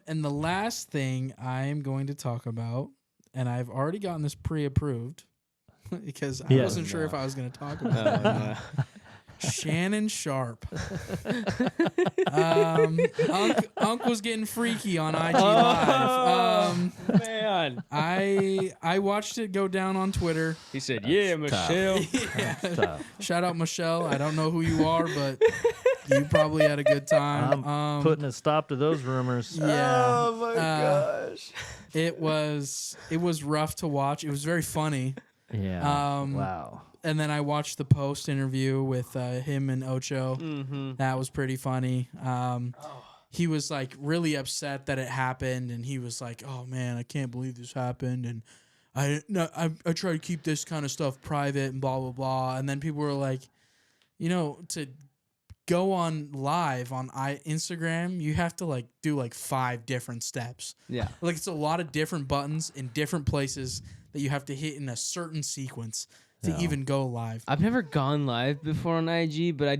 And the last thing I am going to talk about, and I've already gotten this pre-approved because I wasn't sure if I was going to talk about it or not. Shannon Sharpe. Unc was getting freaky on IG Live. Man. I watched it go down on Twitter. He said, "Yeah, Michelle." Yeah. Shout out Michelle. I don't know who you are, but you probably had a good time. I'm putting a stop to those rumors. Yeah. Oh my gosh. It was rough to watch. It was very funny. Yeah. Wow. And then I watched the post interview with him and Ocho. Mm-hmm. That was pretty funny. He was like really upset that it happened, and he was like, "Oh man, I can't believe this happened." And I try to keep this kind of stuff private and blah blah blah. And then people were like, to go on live on Instagram, you have to like do like 5 different steps. Yeah. Like it's a lot of different buttons in different places that you have to hit in a certain sequence to even go live. I've never gone live before on IG, but I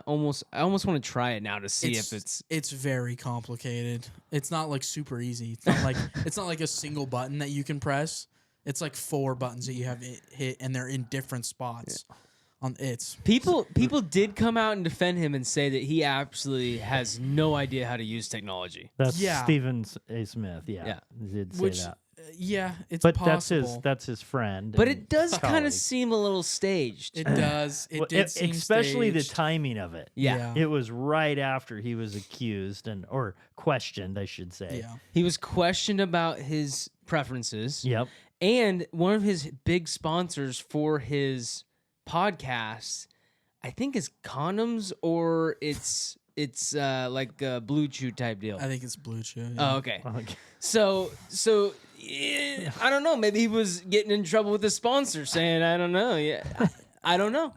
almost want to try it now to see if it's very complicated. It's not like super easy. It's not like a single button that you can press. It's like 4 buttons that you have to hit, and they're in different spots. People did come out and defend him and say that he absolutely has no idea how to use technology. That's Stephen A. Smith. Yeah. He did say that. It's but possible. that's his friend. But it does kind of seem a little staged. It does. It did seem especially staged. the timing of it. Yeah. It was right after he was accused or questioned, I should say. Yeah. He was questioned about his preferences. Yep. And one of his big sponsors for his podcast, I think, is condoms, or it's like a Blue Chew type deal. I think it's Blue Chew. Yeah. Oh, okay. So I don't know. Maybe he was getting in trouble with his sponsor, saying, "I don't know." Yeah, I don't know.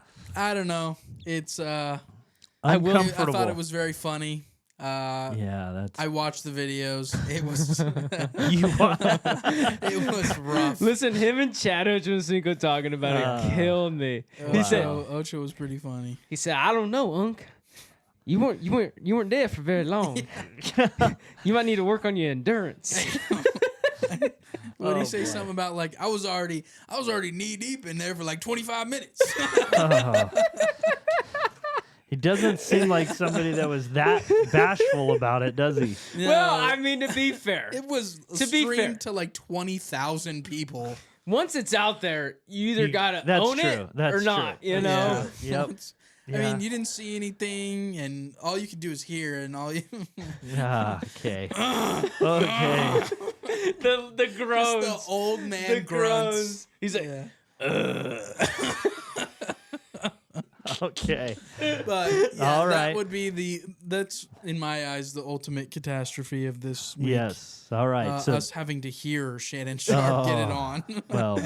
It's uncomfortable. I thought it was very funny. That's. I watched the videos. It was it was rough. Listen, him and Chad Ochocinco talking about it killed me. He said Ocho was pretty funny. He said, "I don't know, Unc. You weren't there for very long. You might need to work on your endurance." What did he say? Something about like I was already knee deep in there for like 25 minutes. He doesn't seem like somebody that was that bashful about it, does he? No. Well, I mean, to be fair, it was streamed to like 20,000 people. Once it's out there, you either gotta own it or not. You know. Yeah. Yep. I mean, you didn't see anything, and all you could do is hear, and all you. Okay. Okay. The groans. Just the old man grunts. He's like, Okay. But all right. that would be that's in my eyes the ultimate catastrophe of this week. Yes. All right. So us having to hear Shannon Sharpe get it on. Well,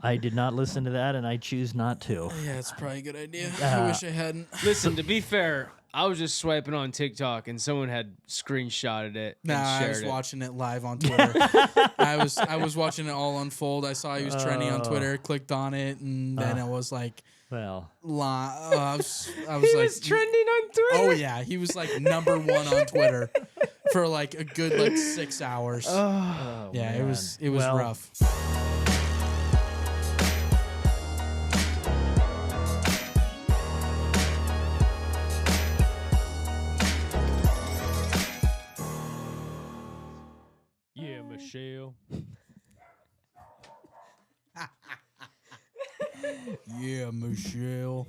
I did not listen to that, and I choose not to. Yeah, it's probably a good idea. I wish I hadn't. Listen, to be fair, I was just swiping on TikTok and someone had screenshotted it. Nah, and I was shared watching it live on Twitter. I was watching it all unfold. I saw he was trending on Twitter, clicked on it, and then I was like, well, I was He like, was trending on Twitter. oh yeah, he was like #1 on Twitter for like a good like 6 hours. oh, yeah, man. it was rough. Yeah, Michelle. Yeah, Michelle.